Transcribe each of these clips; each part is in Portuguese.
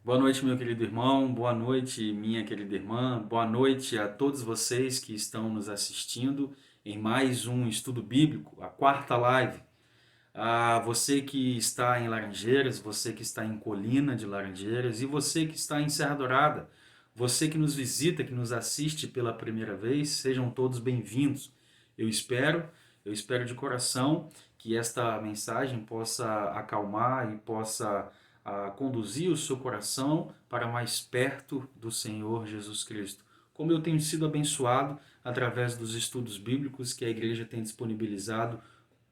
Boa noite, meu querido irmão, boa noite, minha querida irmã, boa noite a todos vocês que estão nos assistindo em mais um estudo bíblico, a quarta live. A você que está em Laranjeiras, você que está em Colina de Laranjeiras e você que está em Serra Dourada, você que nos visita, que nos assiste pela primeira vez, sejam todos bem-vindos. Eu espero, eu espero de coração que esta mensagem possa acalmar e possa conduzir o seu coração para mais perto do Senhor Jesus Cristo. Como eu tenho sido abençoado através dos estudos bíblicos que a igreja tem disponibilizado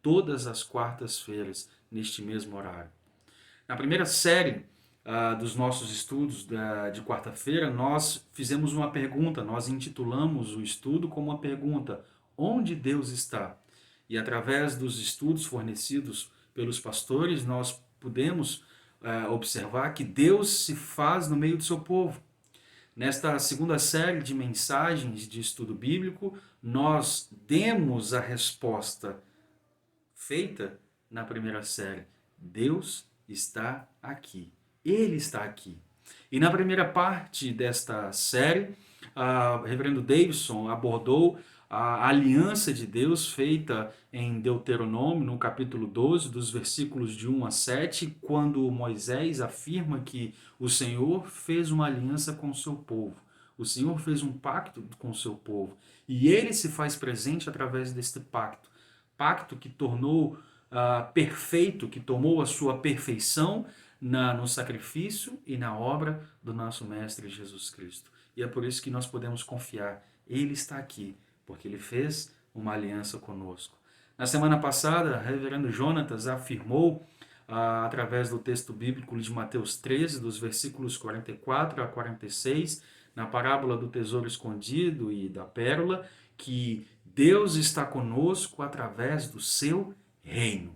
todas as quartas-feiras, neste mesmo horário. Na primeira série dos nossos estudos de quarta-feira, nós fizemos uma pergunta, nós intitulamos o estudo como uma pergunta: onde Deus está? E através dos estudos fornecidos pelos pastores, nós pudemos observar que Deus se faz no meio do seu povo. Nesta segunda série de mensagens de estudo bíblico, nós demos a resposta feita na primeira série. Deus está aqui. Ele está aqui. E na primeira parte desta série, o reverendo Davidson abordou a aliança de Deus feita em Deuteronômio, no capítulo 12, dos versículos de 1 a 7, quando Moisés afirma que o Senhor fez uma aliança com o seu povo. O Senhor fez um pacto com o seu povo. E ele se faz presente através deste pacto. Pacto que tornou perfeito, que tomou a sua perfeição no sacrifício e na obra do nosso Mestre Jesus Cristo. E é por isso que nós podemos confiar. Ele está aqui, porque ele fez uma aliança conosco. Na semana passada, o reverendo Jonatas afirmou, através do texto bíblico de Mateus 13, dos versículos 44 a 46, na parábola do tesouro escondido e da pérola, que Deus está conosco através do seu reino.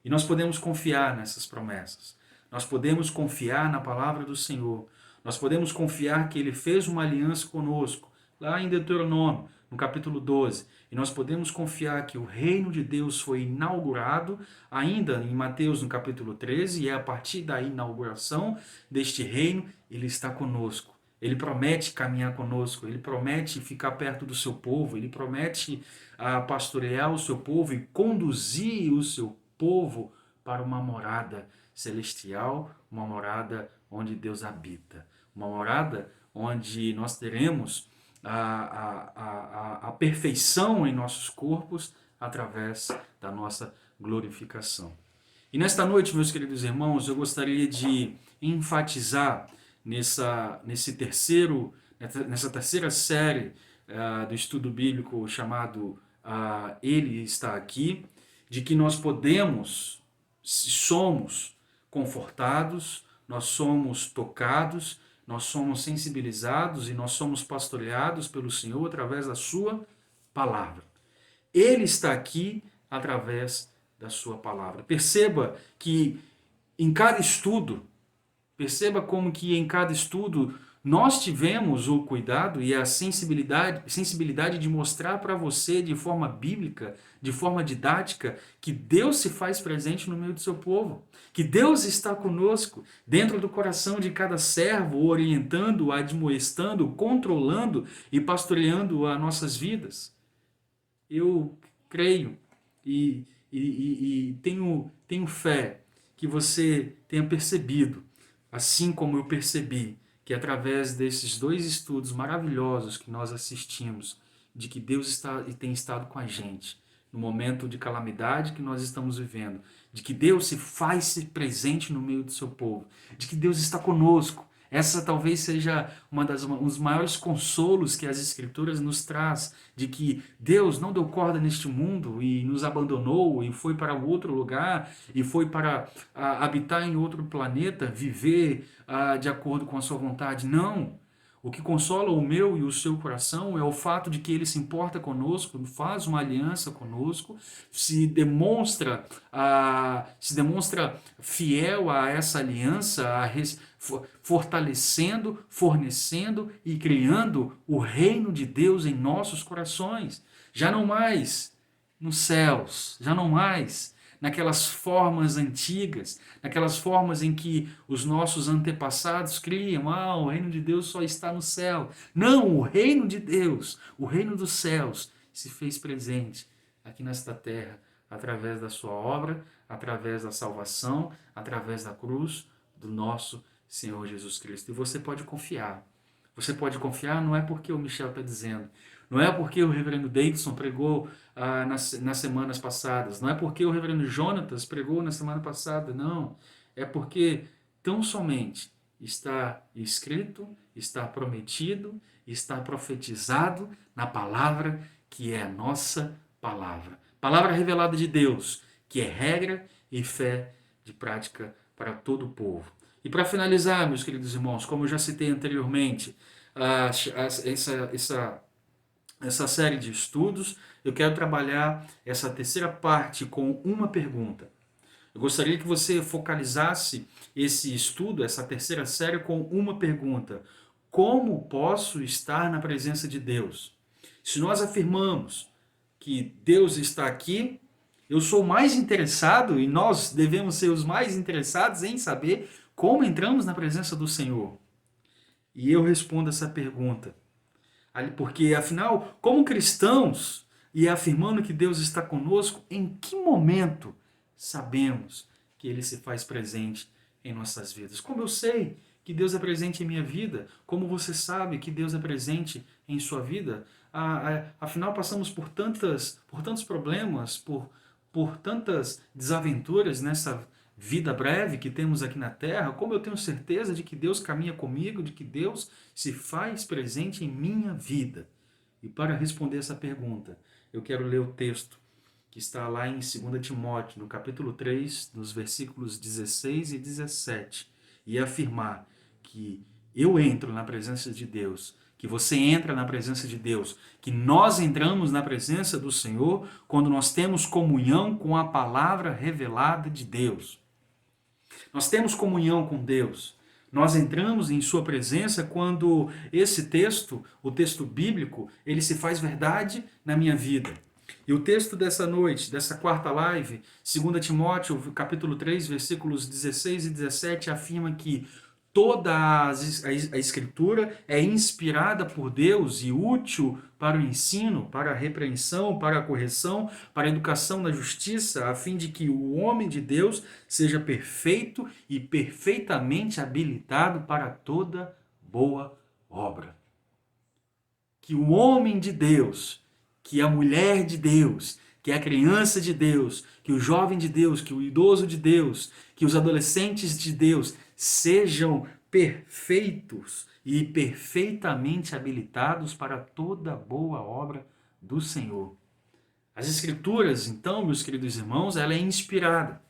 E nós podemos confiar nessas promessas. Nós podemos confiar na palavra do Senhor. Nós podemos confiar que ele fez uma aliança conosco, lá em Deuteronômio, no capítulo 12. E nós podemos confiar que o reino de Deus foi inaugurado ainda em Mateus, no capítulo 13, e é a partir da inauguração deste reino, ele está conosco. Ele promete caminhar conosco, ele promete ficar perto do seu povo, ele promete pastorear o seu povo e conduzir o seu povo para uma morada celestial, uma morada onde Deus habita, uma morada onde nós teremos a perfeição em nossos corpos através da nossa glorificação. E nesta noite, meus queridos irmãos, eu gostaria de enfatizar nessa terceira série do estudo bíblico chamado Ele está aqui, de que nós podemos, somos confortados, nós somos tocados, nós somos sensibilizados e nós somos pastoreados pelo Senhor através da sua palavra. Ele está aqui através da sua palavra. Perceba que em cada estudo, perceba como que em cada estudo nós tivemos o cuidado e a sensibilidade de mostrar para você de forma bíblica, de forma didática, que Deus se faz presente no meio do seu povo, que Deus está conosco dentro do coração de cada servo, orientando, admoestando, controlando e pastoreando as nossas vidas. Eu creio e tenho fé que você tenha percebido, assim como eu percebi, que através desses dois estudos maravilhosos que nós assistimos, de que Deus está e tem estado com a gente no momento de calamidade que nós estamos vivendo, de que Deus se faz presente no meio do seu povo, de que Deus está conosco. Essa talvez seja um dos maiores consolos que as Escrituras nos traz, de que Deus não deu corda neste mundo e nos abandonou e foi para outro lugar e foi para habitar em outro planeta, viver de acordo com a sua vontade. Não! O que consola o meu e o seu coração é o fato de que ele se importa conosco, faz uma aliança conosco, se demonstra fiel a essa aliança, fortalecendo, fornecendo e criando o reino de Deus em nossos corações. Já não mais nos céus, já não mais naquelas formas antigas, naquelas formas em que os nossos antepassados criam. Ah, o reino de Deus só está no céu. Não, o reino de Deus, o reino dos céus, se fez presente aqui nesta terra, através da sua obra, através da salvação, através da cruz do nosso Senhor Jesus Cristo. E você pode confiar. Você pode confiar, não é porque o Michel está dizendo, não é porque o reverendo Davidson pregou nas semanas passadas, não é porque o reverendo Jonatas pregou na semana passada, não. É porque tão somente está escrito, está prometido, está profetizado na palavra que é a nossa palavra. Palavra revelada de Deus, que é regra e fé de prática para todo o povo. E para finalizar, meus queridos irmãos, como eu já citei anteriormente, essa série de estudos, eu quero trabalhar essa terceira parte com uma pergunta. Eu gostaria que você focalizasse esse estudo, essa terceira série, com uma pergunta: como posso estar na presença de Deus? Se nós afirmamos que Deus está aqui, eu sou mais interessado, e nós devemos ser os mais interessados em saber como entramos na presença do Senhor. E eu respondo essa pergunta. Porque, afinal, como cristãos, e afirmando que Deus está conosco, em que momento sabemos que Ele se faz presente em nossas vidas? Como eu sei que Deus é presente em minha vida? Como você sabe que Deus é presente em sua vida? Afinal, passamos por tantos problemas, por tantas desaventuras nessa vida breve que temos aqui na Terra. Como eu tenho certeza de que Deus caminha comigo, de que Deus se faz presente em minha vida? E para responder essa pergunta, eu quero ler o texto que está lá em 2 Timóteo, no capítulo 3, nos versículos 16 e 17, e afirmar que eu entro na presença de Deus, que você entra na presença de Deus, que nós entramos na presença do Senhor quando nós temos comunhão com a palavra revelada de Deus. Nós temos comunhão com Deus. Nós entramos em sua presença quando esse texto, o texto bíblico, ele se faz verdade na minha vida. E o texto dessa noite, dessa quarta live, 2 Timóteo, capítulo 3, versículos 16 e 17, afirma que toda a Escritura é inspirada por Deus e útil para o ensino, para a repreensão, para a correção, para a educação na justiça, a fim de que o homem de Deus seja perfeito e perfeitamente habilitado para toda boa obra. Que o homem de Deus, que a mulher de Deus, que a criança de Deus, que o jovem de Deus, que o idoso de Deus, que os adolescentes de Deus sejam perfeitos e perfeitamente habilitados para toda boa obra do Senhor. As Escrituras, então, meus queridos irmãos, ela é inspirada.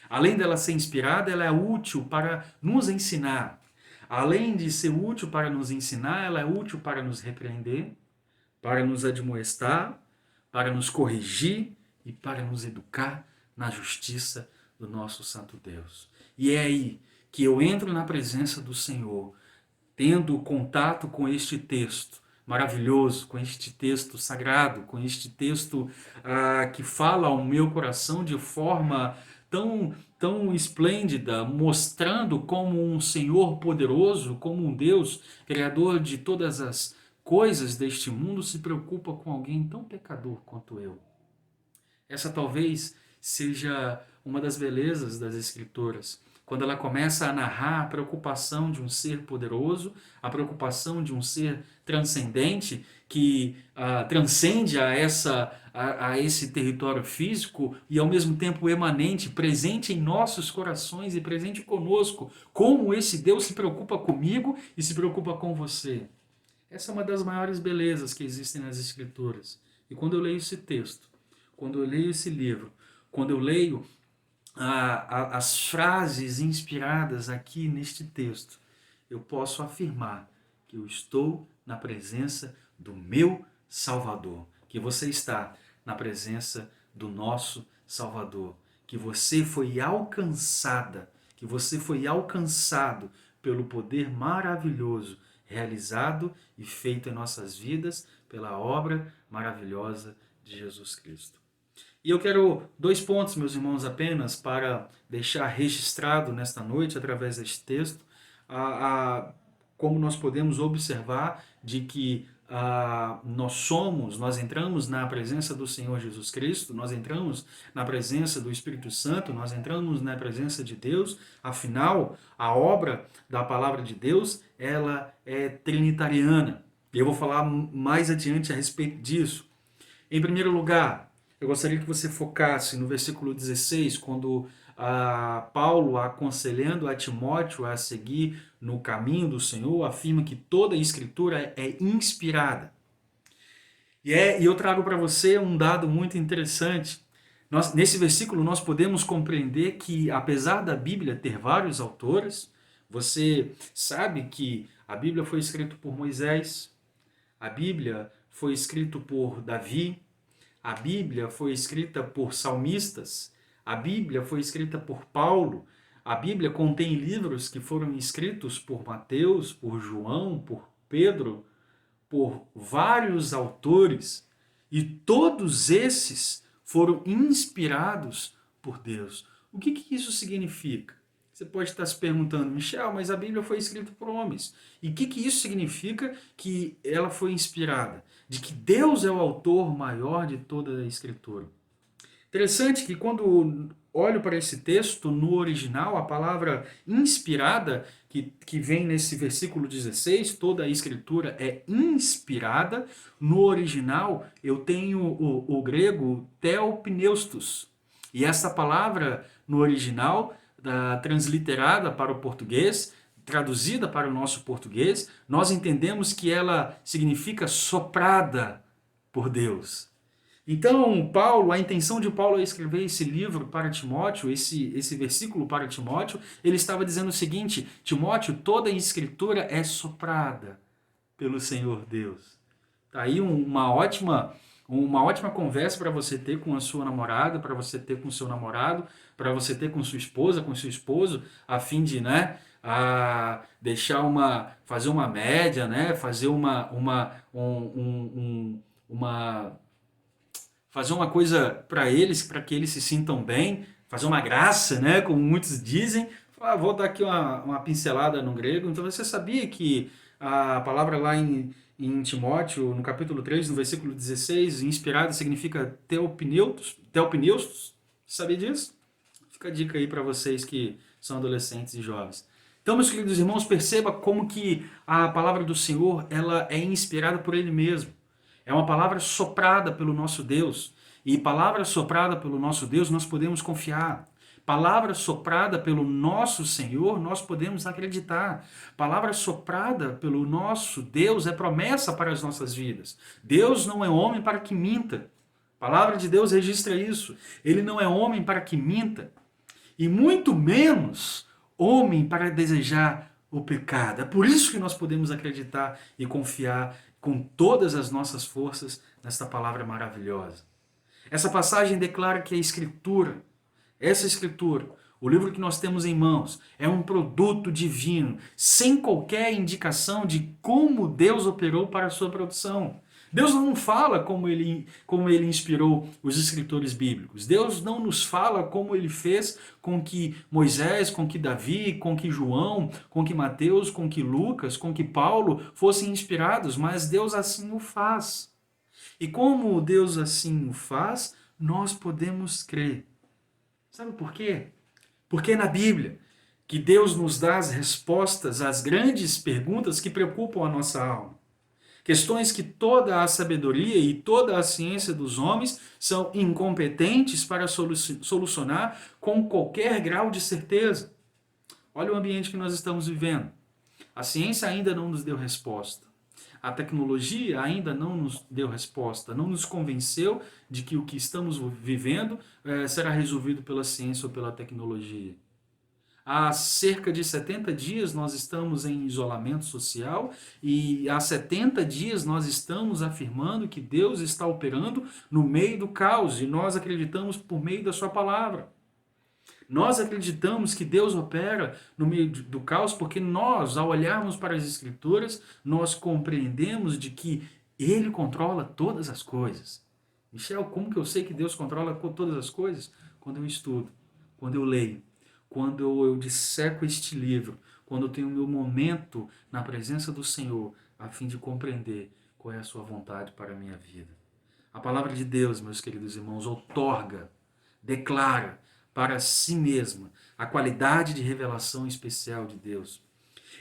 Além dela ser inspirada, ela é útil para nos ensinar. Além de ser útil para nos ensinar, ela é útil para nos repreender, para nos admoestar, para nos corrigir e para nos educar na justiça do nosso Santo Deus. E é aí que eu entro na presença do Senhor, tendo contato com este texto maravilhoso, com este texto sagrado, com este texto que fala ao meu coração de forma tão esplêndida, mostrando como um Senhor poderoso, como um Deus, Criador de todas as coisas deste mundo, se preocupa com alguém tão pecador quanto eu. Essa talvez seja uma das belezas das Escrituras, quando ela começa a narrar a preocupação de um ser poderoso, a preocupação de um ser transcendente, que transcende a esse território físico e ao mesmo tempo emanente, presente em nossos corações e presente conosco, como esse Deus se preocupa comigo e se preocupa com você. Essa é uma das maiores belezas que existem nas Escrituras. E quando eu leio esse texto, quando eu leio esse livro, quando eu leio as frases inspiradas aqui neste texto, eu posso afirmar que eu estou na presença do meu Salvador, que você está na presença do nosso Salvador, que você foi alcançada, que você foi alcançado pelo poder maravilhoso realizado e feito em nossas vidas pela obra maravilhosa de Jesus Cristo. E eu quero 2 pontos, meus irmãos, apenas para deixar registrado nesta noite, através deste texto, a, como nós podemos observar de que nós entramos na presença do Senhor Jesus Cristo, nós entramos na presença do Espírito Santo, nós entramos na presença de Deus. Afinal, a obra da palavra de Deus, ela é trinitariana. E eu vou falar mais adiante a respeito disso. Em primeiro lugar, eu gostaria que você focasse no versículo 16, quando Paulo, aconselhando a Timóteo a seguir no caminho do Senhor, afirma que toda a Escritura é inspirada. E eu trago para você um dado muito interessante. Nesse versículo nós podemos compreender que, apesar da Bíblia ter vários autores, você sabe que a Bíblia foi escrita por Moisés, a Bíblia foi escrita por Davi, a Bíblia foi escrita por salmistas, a Bíblia foi escrita por Paulo, a Bíblia contém livros que foram escritos por Mateus, por João, por Pedro, por vários autores, e todos esses foram inspirados por Deus. O que isso significa? Você pode estar se perguntando, Michel, mas a Bíblia foi escrita por homens. E o que isso significa que ela foi inspirada? De que Deus é o autor maior de toda a Escritura. Interessante que quando olho para esse texto, no original, a palavra inspirada, que vem nesse versículo 16, toda a Escritura é inspirada. No original, eu tenho o grego theopneustos. E essa palavra, no original, transliterada para o português, traduzida para o nosso português, nós entendemos que ela significa soprada por Deus. Então, a intenção de Paulo ao escrever esse livro para Timóteo, esse versículo para Timóteo, ele estava dizendo o seguinte: Timóteo, toda a Escritura é soprada pelo Senhor Deus. Tá aí uma ótima conversa para você ter com a sua namorada, para você ter com o seu namorado, para você ter com sua esposa, com seu esposo, a fim de, fazer uma média, fazer fazer uma coisa para eles, para que eles se sintam bem, fazer uma graça, como muitos dizem. Vou dar aqui uma pincelada no grego. Então, você sabia que a palavra lá em Timóteo, no capítulo 3, no versículo 16, inspirado significa theopneustos? Sabia disso? Fica a dica aí para vocês que são adolescentes e jovens. Então, meus queridos irmãos, perceba como que a palavra do Senhor, ela é inspirada por Ele mesmo. É uma palavra soprada pelo nosso Deus. E palavra soprada pelo nosso Deus, nós podemos confiar. Palavra soprada pelo nosso Senhor, nós podemos acreditar. Palavra soprada pelo nosso Deus é promessa para as nossas vidas. Deus não é homem para que minta. A palavra de Deus registra isso. Ele não é homem para que minta. E muito menos homem para desejar o pecado. É por isso que nós podemos acreditar e confiar com todas as nossas forças nesta palavra maravilhosa. Essa passagem declara que essa Escritura, o livro que nós temos em mãos, é um produto divino, sem qualquer indicação de como Deus operou para a sua produção. Deus não fala como ele inspirou os escritores bíblicos. Deus não nos fala como ele fez com que Moisés, com que Davi, com que João, com que Mateus, com que Lucas, com que Paulo fossem inspirados, mas Deus assim o faz. E como Deus assim o faz, nós podemos crer. Sabe por quê? Porque é na Bíblia que Deus nos dá as respostas às grandes perguntas que preocupam a nossa alma. Questões que toda a sabedoria e toda a ciência dos homens são incompetentes para solucionar com qualquer grau de certeza. Olha o ambiente que nós estamos vivendo. A ciência ainda não nos deu resposta. A tecnologia ainda não nos deu resposta, não nos convenceu de que o que estamos vivendo será resolvido pela ciência ou pela tecnologia. Há cerca de 70 dias nós estamos em isolamento social e há 70 dias nós estamos afirmando que Deus está operando no meio do caos e nós acreditamos por meio da sua palavra. Nós acreditamos que Deus opera no meio do caos porque nós, ao olharmos para as Escrituras, nós compreendemos de que Ele controla todas as coisas. Michel, como que eu sei que Deus controla todas as coisas? Quando eu estudo, quando eu leio, quando eu disseco este livro, quando eu tenho o meu momento na presença do Senhor, a fim de compreender qual é a sua vontade para a minha vida. A palavra de Deus, meus queridos irmãos, outorga, declara para si mesma a qualidade de revelação especial de Deus.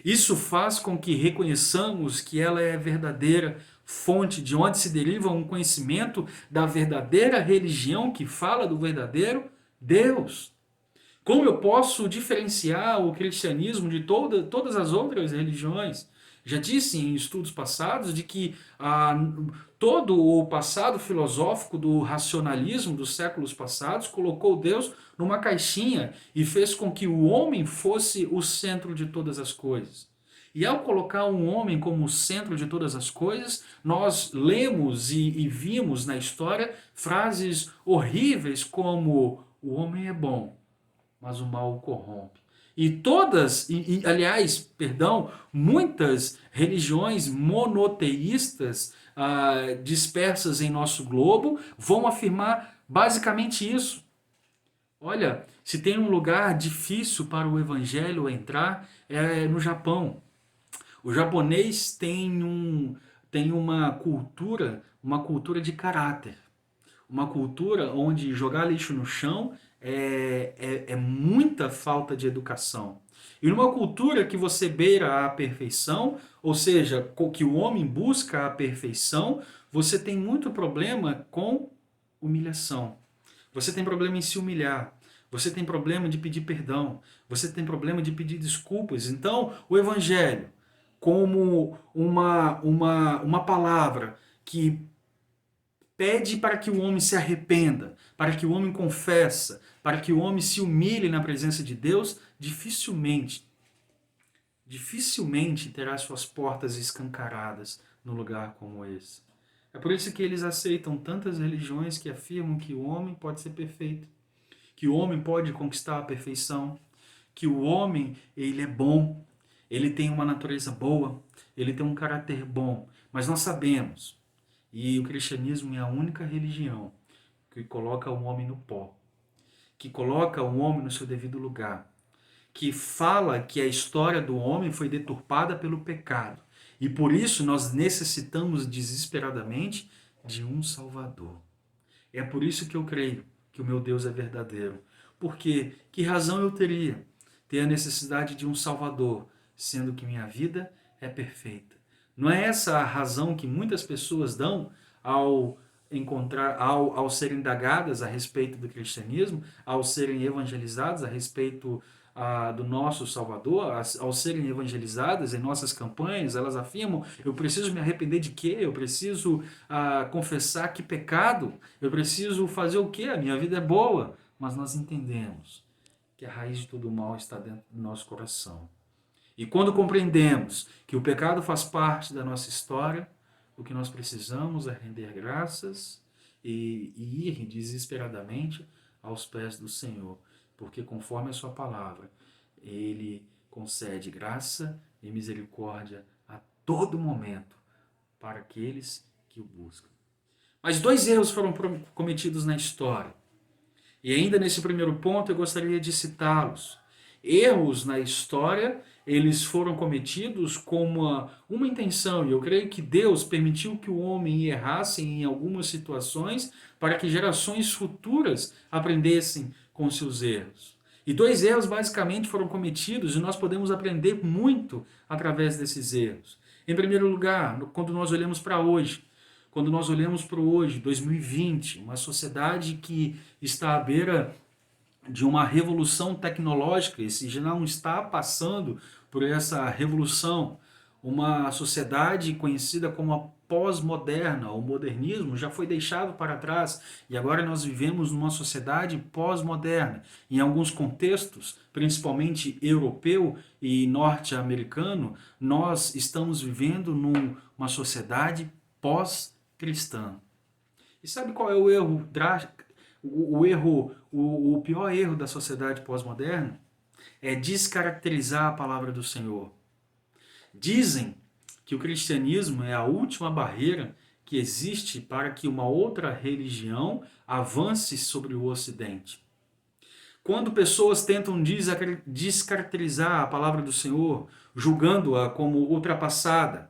Isso faz com que reconheçamos que ela é a verdadeira fonte de onde se deriva um conhecimento da verdadeira religião que fala do verdadeiro Deus. Como eu posso diferenciar o cristianismo de todas as outras religiões? Já disse em estudos passados de que todo o passado filosófico do racionalismo dos séculos passados colocou Deus numa caixinha e fez com que o homem fosse o centro de todas as coisas. E ao colocar um homem como o centro de todas as coisas, nós lemos e vimos na história frases horríveis como o homem é bom, mas o mal o corrompe. E todas, aliás, perdão, muitas religiões monoteístas dispersas em nosso globo vão afirmar basicamente isso. Olha, se tem um lugar difícil para o evangelho entrar, é no Japão. O japonês tem uma cultura de caráter. Uma cultura onde jogar lixo no chão é muita falta de educação. E numa cultura que você beira a perfeição, ou seja, que o homem busca a perfeição, você tem muito problema com humilhação. Você tem problema em se humilhar. Você tem problema de pedir perdão. Você tem problema de pedir desculpas. Então, o Evangelho, como uma palavra que pede para que o homem se arrependa, para que o homem confessa, para que o homem se humilhe na presença de Deus, dificilmente terá suas portas escancaradas no lugar como esse. É por isso que eles aceitam tantas religiões que afirmam que o homem pode ser perfeito, que o homem pode conquistar a perfeição, que o homem ele é bom, ele tem uma natureza boa, ele tem um caráter bom. Mas nós sabemos, e o cristianismo é a única religião que coloca o homem no pó, que coloca o homem no seu devido lugar, que fala que a história do homem foi deturpada pelo pecado. E por isso nós necessitamos desesperadamente de um Salvador. É por isso que eu creio que o meu Deus é verdadeiro. Porque que razão eu teria ter a necessidade de um Salvador, sendo que minha vida é perfeita? Não é essa a razão que muitas pessoas dão ao serem indagadas a respeito do cristianismo, ao serem evangelizadas a respeito do nosso Salvador, ao serem evangelizadas em nossas campanhas, elas afirmam: eu preciso me arrepender de quê? Eu preciso confessar que pecado? Eu preciso fazer o quê? A minha vida é boa. Mas nós entendemos que a raiz de todo mal está dentro do nosso coração. E quando compreendemos que o pecado faz parte da nossa história, o que nós precisamos é render graças e ir desesperadamente aos pés do Senhor. Porque conforme a sua palavra, Ele concede graça e misericórdia a todo momento para aqueles que o buscam. Mas 2 erros foram cometidos na história. E ainda nesse primeiro ponto eu gostaria de citá-los. Erros na história, eles foram cometidos com uma intenção, e eu creio que Deus permitiu que o homem errasse em algumas situações para que gerações futuras aprendessem com seus erros. E 2 erros basicamente foram cometidos e nós podemos aprender muito através desses erros. Em primeiro lugar, quando nós olhamos para hoje, quando nós olhamos para o hoje, 2020, uma sociedade que está à beira de uma revolução tecnológica, e se já não está passando por essa revolução, uma sociedade conhecida como a pós-moderna, o modernismo já foi deixado para trás e agora nós vivemos numa sociedade pós-moderna. Em alguns contextos, principalmente europeu e norte-americano, nós estamos vivendo numa sociedade pós-cristã. E sabe qual é o erro drástico? O pior erro da sociedade pós-moderna é descaracterizar a palavra do Senhor. Dizem que o cristianismo é a última barreira que existe para que uma outra religião avance sobre o Ocidente. Quando pessoas tentam descaracterizar a palavra do Senhor, julgando-a como ultrapassada,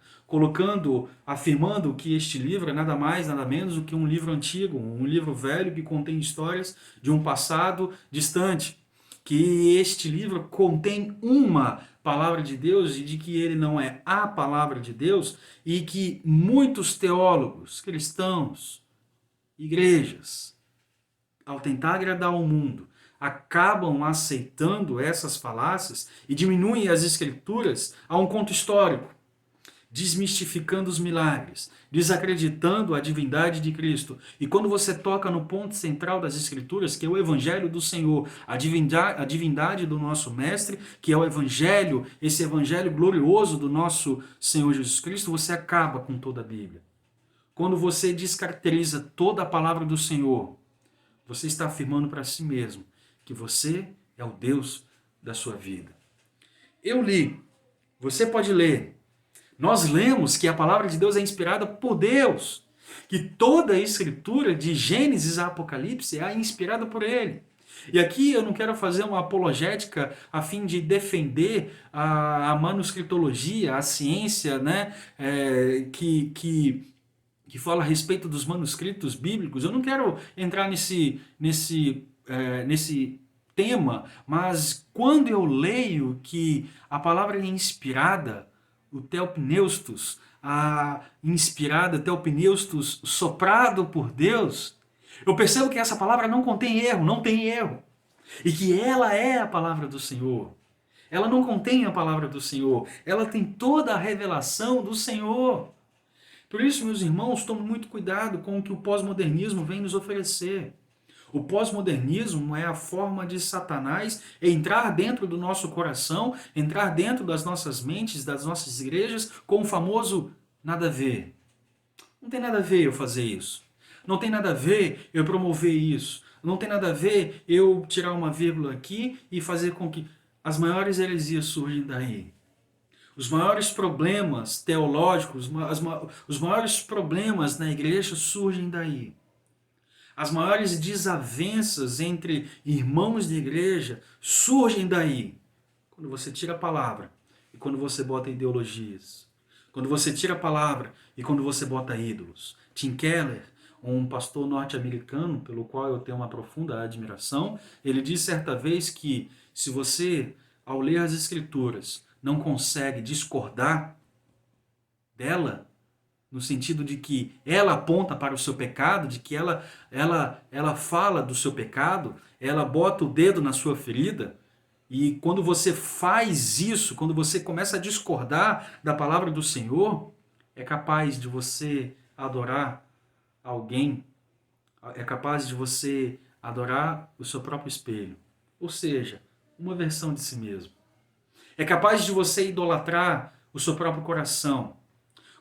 afirmando que este livro é nada mais, nada menos do que um livro antigo, um livro velho que contém histórias de um passado distante, que este livro contém uma palavra de Deus e de que ele não é a palavra de Deus, e que muitos teólogos, cristãos, igrejas, ao tentar agradar o mundo, acabam aceitando essas falácias e diminuem as escrituras a um conto histórico, desmistificando os milagres, desacreditando a divindade de Cristo. E quando você toca no ponto central das Escrituras, que é o Evangelho do Senhor, a divindade do nosso Mestre, que é o Evangelho, esse Evangelho glorioso do nosso Senhor Jesus Cristo, você acaba com toda a Bíblia. Quando você descaracteriza toda a palavra do Senhor, você está afirmando para si mesmo que você é o Deus da sua vida. Eu li, você pode ler. Nós lemos que a palavra de Deus é inspirada por Deus, que toda a escritura, de Gênesis a Apocalipse, é inspirada por Ele. E aqui eu não quero fazer uma apologética a fim de defender a manuscritologia, a ciência, né, que fala a respeito dos manuscritos bíblicos. Eu não quero entrar nesse tema, mas quando eu leio que a palavra é inspirada, o Theopneustos, a inspirada Theopneustos, soprado por Deus, eu percebo que essa palavra não contém erro, não tem erro. E que ela é a palavra do Senhor. Ela não contém a palavra do Senhor, ela tem toda a revelação do Senhor. Por isso, meus irmãos, tome muito cuidado com o que o pós-modernismo vem nos oferecer. O pós-modernismo é a forma de Satanás entrar dentro do nosso coração, entrar dentro das nossas mentes, das nossas igrejas, com o famoso nada a ver. Não tem nada a ver eu fazer isso. Não tem nada a ver eu promover isso. Não tem nada a ver eu tirar uma vírgula aqui e fazer com que as maiores heresias surgem daí. Os maiores problemas teológicos, os maiores problemas na igreja surgem daí. As maiores desavenças entre irmãos de igreja surgem daí. Quando você tira a palavra e quando você bota ideologias. Quando você tira a palavra e quando você bota ídolos. Tim Keller, um pastor norte-americano, pelo qual eu tenho uma profunda admiração, ele disse certa vez que se você, ao ler as Escrituras, não consegue discordar dela, no sentido de que ela aponta para o seu pecado, de que ela fala do seu pecado, ela bota o dedo na sua ferida, e quando você faz isso, quando você começa a discordar da palavra do Senhor, é capaz de você adorar alguém, é capaz de você adorar o seu próprio espelho, ou seja, uma versão de si mesmo. É capaz de você idolatrar o seu próprio coração.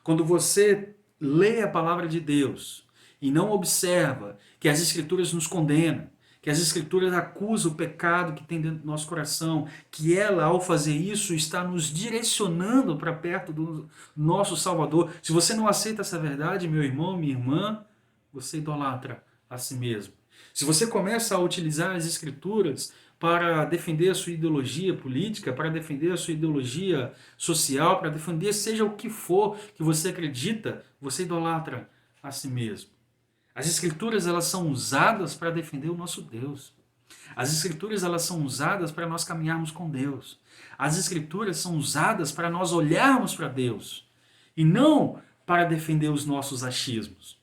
Quando você lê a palavra de Deus e não observa que as Escrituras nos condenam, que as Escrituras acusam o pecado que tem dentro do nosso coração, que ela, ao fazer isso, está nos direcionando para perto do nosso Salvador. Se você não aceita essa verdade, meu irmão, minha irmã, você idolatra a si mesmo. Se você começa a utilizar as Escrituras para defender a sua ideologia política, para defender a sua ideologia social, para defender seja o que for que você acredita, você idolatra a si mesmo. As Escrituras, elas são usadas para defender o nosso Deus. As Escrituras, elas são usadas para nós caminharmos com Deus. As Escrituras são usadas para nós olharmos para Deus e não para defender os nossos achismos.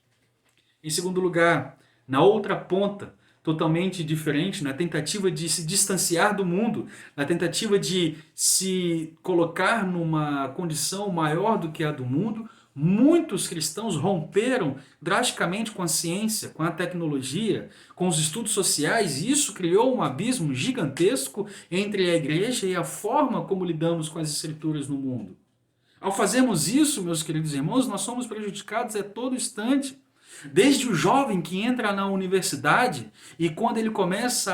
Em segundo lugar, na outra ponta, totalmente diferente, na tentativa de se distanciar do mundo, na tentativa de se colocar numa condição maior do que a do mundo, muitos cristãos romperam drasticamente com a ciência, com a tecnologia, com os estudos sociais, e isso criou um abismo gigantesco entre a igreja e a forma como lidamos com as escrituras no mundo. Ao fazermos isso, meus queridos irmãos, nós somos prejudicados a todo instante. Desde o jovem que entra na universidade e quando ele começa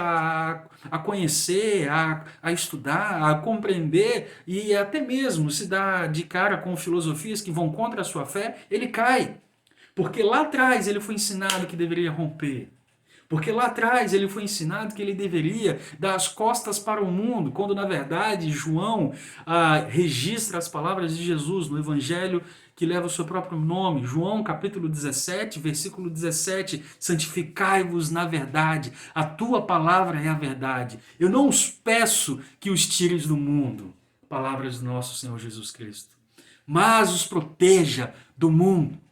a conhecer, a estudar, a compreender e até mesmo se dá de cara com filosofias que vão contra a sua fé, ele cai. Porque lá atrás ele foi ensinado que deveria romper. Porque lá atrás ele foi ensinado que ele deveria dar as costas para o mundo, quando na verdade João registra as palavras de Jesus no Evangelho que leva o seu próprio nome. João capítulo 17, versículo 17, santificai-vos na verdade, a tua palavra é a verdade. Eu não os peço que os tires do mundo, palavras do nosso Senhor Jesus Cristo, mas os proteja do mundo.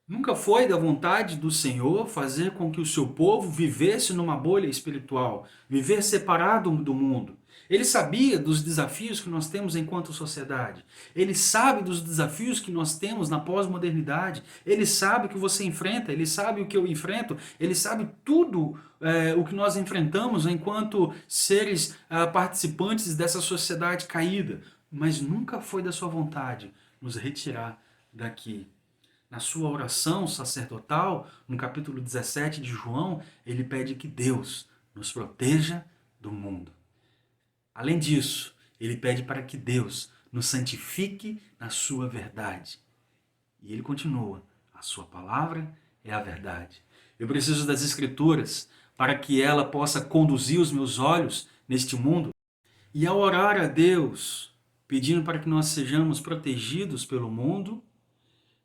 Nunca foi da vontade do Senhor fazer com que o seu povo vivesse numa bolha espiritual, viver separado do mundo. Ele sabia dos desafios que nós temos enquanto sociedade. Ele sabe dos desafios que nós temos na pós-modernidade. Ele sabe o que você enfrenta, ele sabe o que eu enfrento, ele sabe tudo o que nós enfrentamos enquanto seres participantes dessa sociedade caída. Mas nunca foi da sua vontade nos retirar daqui. Na sua oração sacerdotal, no capítulo 17 de João, ele pede que Deus nos proteja do mundo. Além disso, ele pede para que Deus nos santifique na sua verdade. E ele continua, a sua palavra é a verdade. Eu preciso das Escrituras para que ela possa conduzir os meus olhos neste mundo. E ao orar a Deus, pedindo para que nós sejamos protegidos pelo mundo,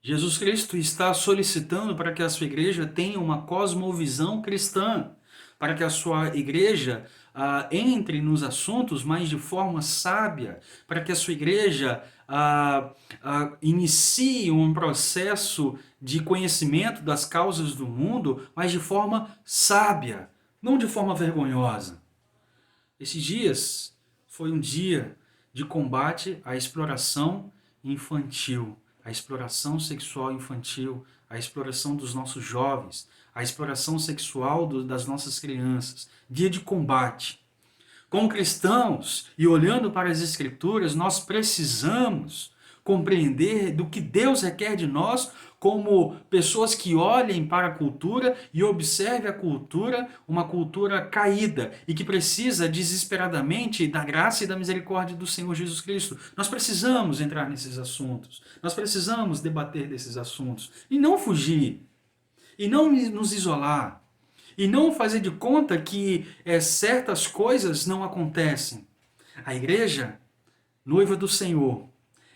Jesus Cristo está solicitando para que a sua igreja tenha uma cosmovisão cristã, para que a sua igreja entre nos assuntos, mas de forma sábia, para que a sua igreja inicie um processo de conhecimento das causas do mundo, mas de forma sábia, não de forma vergonhosa. Esses dias foi um dia de combate à exploração infantil, a exploração sexual infantil, a exploração dos nossos jovens, a exploração sexual das nossas crianças. Dia de combate. Como cristãos e olhando para as Escrituras, nós precisamos compreender do que Deus requer de nós como pessoas que olhem para a cultura e observem a cultura, uma cultura caída e que precisa desesperadamente da graça e da misericórdia do Senhor Jesus Cristo. Nós precisamos entrar nesses assuntos, nós precisamos debater desses assuntos e não fugir, e não nos isolar, e não fazer de conta que certas coisas não acontecem. A igreja, noiva do Senhor,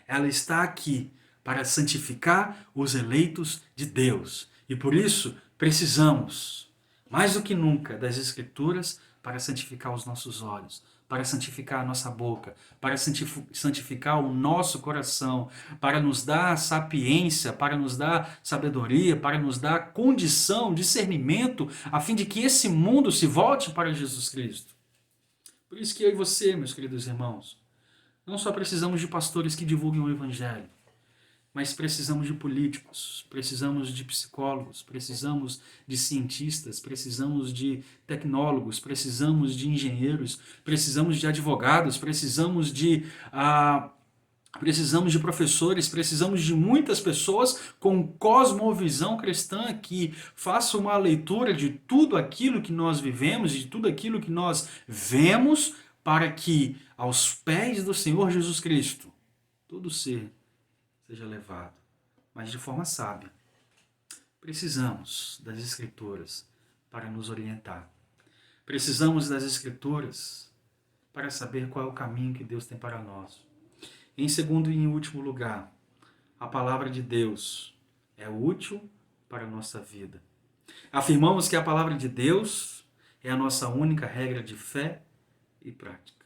ela está aqui para santificar os eleitos de Deus. E por isso precisamos, mais do que nunca, das Escrituras para santificar os nossos olhos, para santificar a nossa boca, para santificar o nosso coração, para nos dar sapiência, para nos dar sabedoria, para nos dar condição, discernimento, a fim de que esse mundo se volte para Jesus Cristo. Por isso que eu e você, meus queridos irmãos, não só precisamos de pastores que divulguem o Evangelho, mas precisamos de políticos, precisamos de psicólogos, precisamos de cientistas, precisamos de tecnólogos, precisamos de engenheiros, precisamos de advogados, precisamos de professores, precisamos de muitas pessoas com cosmovisão cristã que façam uma leitura de tudo aquilo que nós vivemos, de tudo aquilo que nós vemos, para que aos pés do Senhor Jesus Cristo todo ser seja levado, mas de forma sábia. Precisamos das Escrituras para nos orientar. Precisamos das Escrituras para saber qual é o caminho que Deus tem para nós. Em segundo e em último lugar, a palavra de Deus é útil para a nossa vida. Afirmamos que a palavra de Deus é a nossa única regra de fé e prática.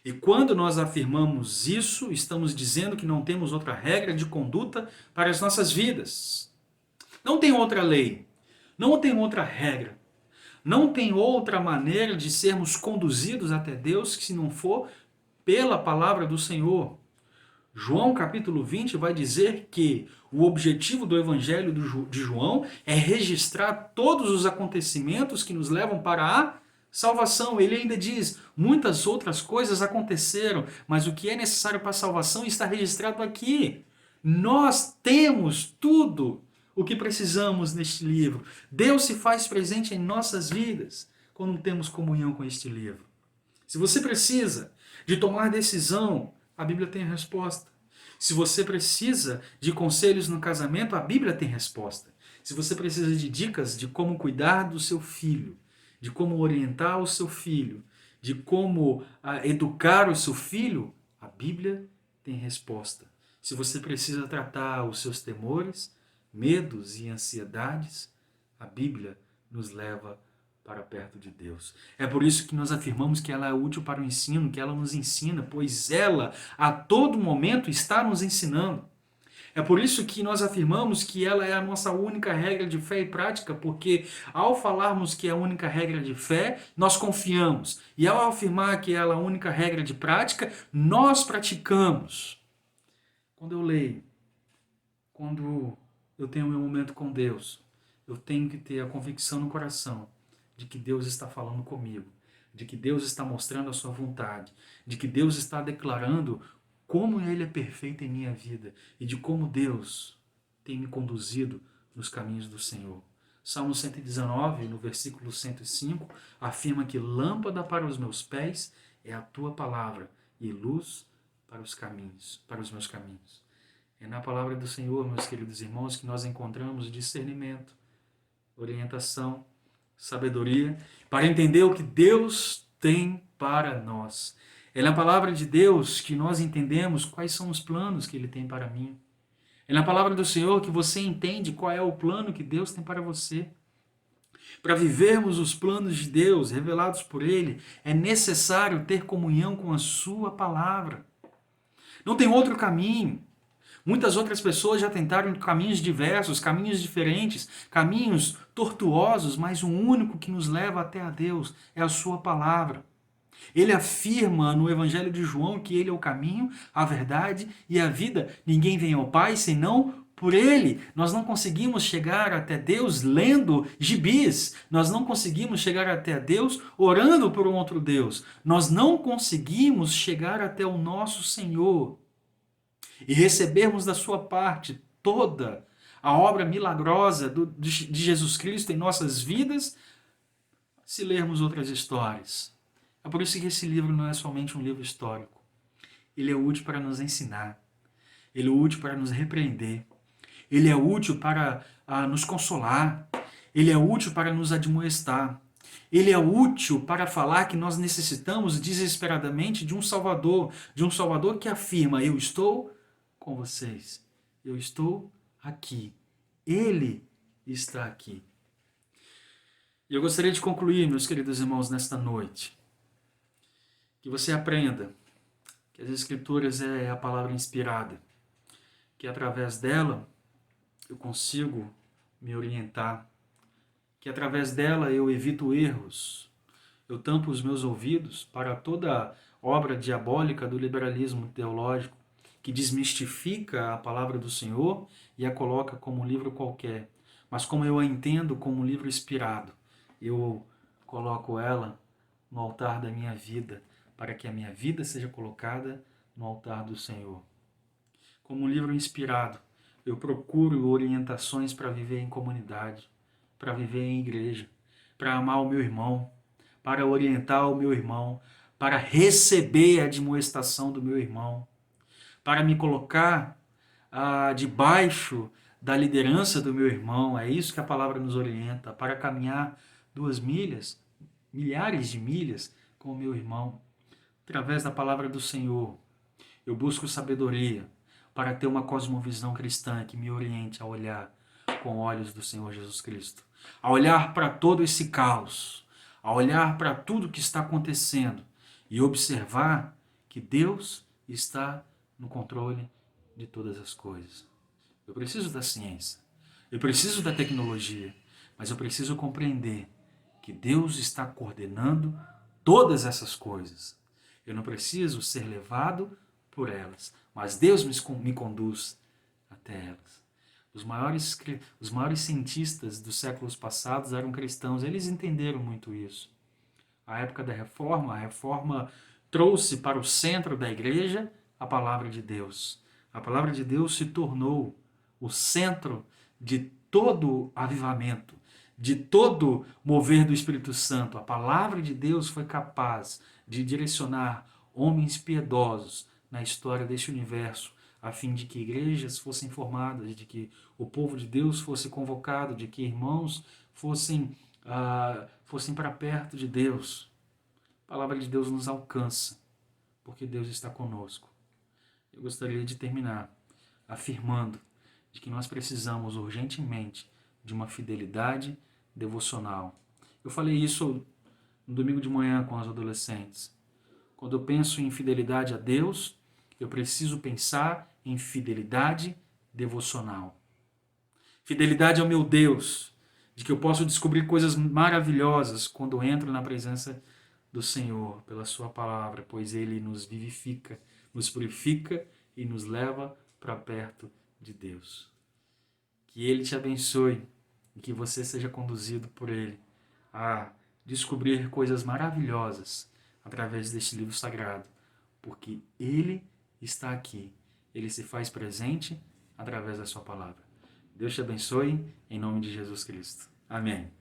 E quando nós afirmamos isso, estamos dizendo que não temos outra regra de conduta para as nossas vidas. Não tem outra lei, não tem outra regra, não tem outra maneira de sermos conduzidos até Deus que se não for pela palavra do Senhor. João capítulo 20 vai dizer que o objetivo do Evangelho de João é registrar todos os acontecimentos que nos levam para a salvação. Ele ainda diz, muitas outras coisas aconteceram, mas o que é necessário para a salvação está registrado aqui. Nós temos tudo o que precisamos neste livro. Deus se faz presente em nossas vidas quando temos comunhão com este livro. Se você precisa de tomar decisão, a Bíblia tem a resposta. Se você precisa de conselhos no casamento, a Bíblia tem resposta. Se você precisa de dicas de como cuidar do seu filho, de como orientar o seu filho, de como educar o seu filho, a Bíblia tem resposta. Se você precisa tratar os seus temores, medos e ansiedades, a Bíblia nos leva para perto de Deus. É por isso que nós afirmamos que ela é útil para o ensino, que ela nos ensina, pois ela a todo momento está nos ensinando. É por isso que nós afirmamos que ela é a nossa única regra de fé e prática, porque ao falarmos que é a única regra de fé, nós confiamos. E ao afirmar que ela é a única regra de prática, nós praticamos. Quando eu leio, quando eu tenho meu momento com Deus, eu tenho que ter a convicção no coração de que Deus está falando comigo, de que Deus está mostrando a sua vontade, de que Deus está declarando como Ele é perfeito em minha vida e de como Deus tem me conduzido nos caminhos do Senhor. Salmo 119, no versículo 105, afirma que lâmpada para os meus pés é a tua palavra e luz para os caminhos, para os meus caminhos. É na palavra do Senhor, meus queridos irmãos, que nós encontramos discernimento, orientação, sabedoria, para entender o que Deus tem para nós. É na palavra de Deus que nós entendemos quais são os planos que Ele tem para mim. É na palavra do Senhor que você entende qual é o plano que Deus tem para você. Para vivermos os planos de Deus revelados por Ele, é necessário ter comunhão com a Sua palavra. Não tem outro caminho. Muitas outras pessoas já tentaram caminhos diversos, caminhos diferentes, caminhos tortuosos, mas o único que nos leva até a Deus é a Sua palavra. Ele afirma no Evangelho de João que Ele é o caminho, a verdade e a vida. Ninguém vem ao Pai senão por Ele. Nós não conseguimos chegar até Deus lendo gibis. Nós não conseguimos chegar até Deus orando por um outro Deus. Nós não conseguimos chegar até o nosso Senhor e recebermos da sua parte toda a obra milagrosa de Jesus Cristo em nossas vidas se lermos outras histórias. É por isso que esse livro não é somente um livro histórico. Ele é útil para nos ensinar. Ele é útil para nos repreender. Ele é útil para nos consolar. Ele é útil para nos admoestar. Ele é útil para falar que nós necessitamos desesperadamente de um Salvador que afirma: eu estou com vocês. Eu estou aqui. Ele está aqui. E eu gostaria de concluir, meus queridos irmãos, nesta noite, que você aprenda que as Escrituras é a palavra inspirada, que através dela eu consigo me orientar, que através dela eu evito erros, eu tampo os meus ouvidos para toda obra diabólica do liberalismo teológico, que desmistifica a palavra do Senhor e a coloca como um livro qualquer, mas como eu a entendo como um livro inspirado, eu coloco ela no altar da minha vida, para que a minha vida seja colocada no altar do Senhor. Como um livro inspirado, eu procuro orientações para viver em comunidade, para viver em igreja, para amar o meu irmão, para orientar o meu irmão, para receber a admoestação do meu irmão, para me colocar debaixo da liderança do meu irmão. É isso que a palavra nos orienta, para caminhar 2 milhas, milhares de milhas com o meu irmão. Através da palavra do Senhor, eu busco sabedoria para ter uma cosmovisão cristã que me oriente a olhar com olhos do Senhor Jesus Cristo, a olhar para todo esse caos, a olhar para tudo que está acontecendo e observar que Deus está no controle de todas as coisas. Eu preciso da ciência, eu preciso da tecnologia, mas eu preciso compreender que Deus está coordenando todas essas coisas. Eu não preciso ser levado por elas, mas Deus me conduz até elas. Os maiores cientistas dos séculos passados eram cristãos, eles entenderam muito isso. A época da reforma, a reforma trouxe para o centro da igreja a palavra de Deus. A palavra de Deus se tornou o centro de todo avivamento, de todo mover do Espírito Santo. A palavra de Deus foi capaz de direcionar homens piedosos na história deste universo a fim de que igrejas fossem formadas, de que o povo de Deus fosse convocado, de que irmãos fossem para perto de Deus. A palavra de Deus nos alcança, porque Deus está conosco. Eu gostaria de terminar afirmando de que nós precisamos urgentemente de uma fidelidade devocional. Eu falei isso no domingo de manhã com os adolescentes. Quando eu penso em fidelidade a Deus, eu preciso pensar em fidelidade devocional. Fidelidade ao meu Deus, de que eu posso descobrir coisas maravilhosas quando eu entro na presença do Senhor, pela sua palavra, pois Ele nos vivifica, nos purifica e nos leva para perto de Deus. Que Ele te abençoe e que você seja conduzido por Ele a descobrir coisas maravilhosas através deste livro sagrado, porque Ele está aqui. Ele se faz presente através da sua palavra. Deus te abençoe, em nome de Jesus Cristo. Amém.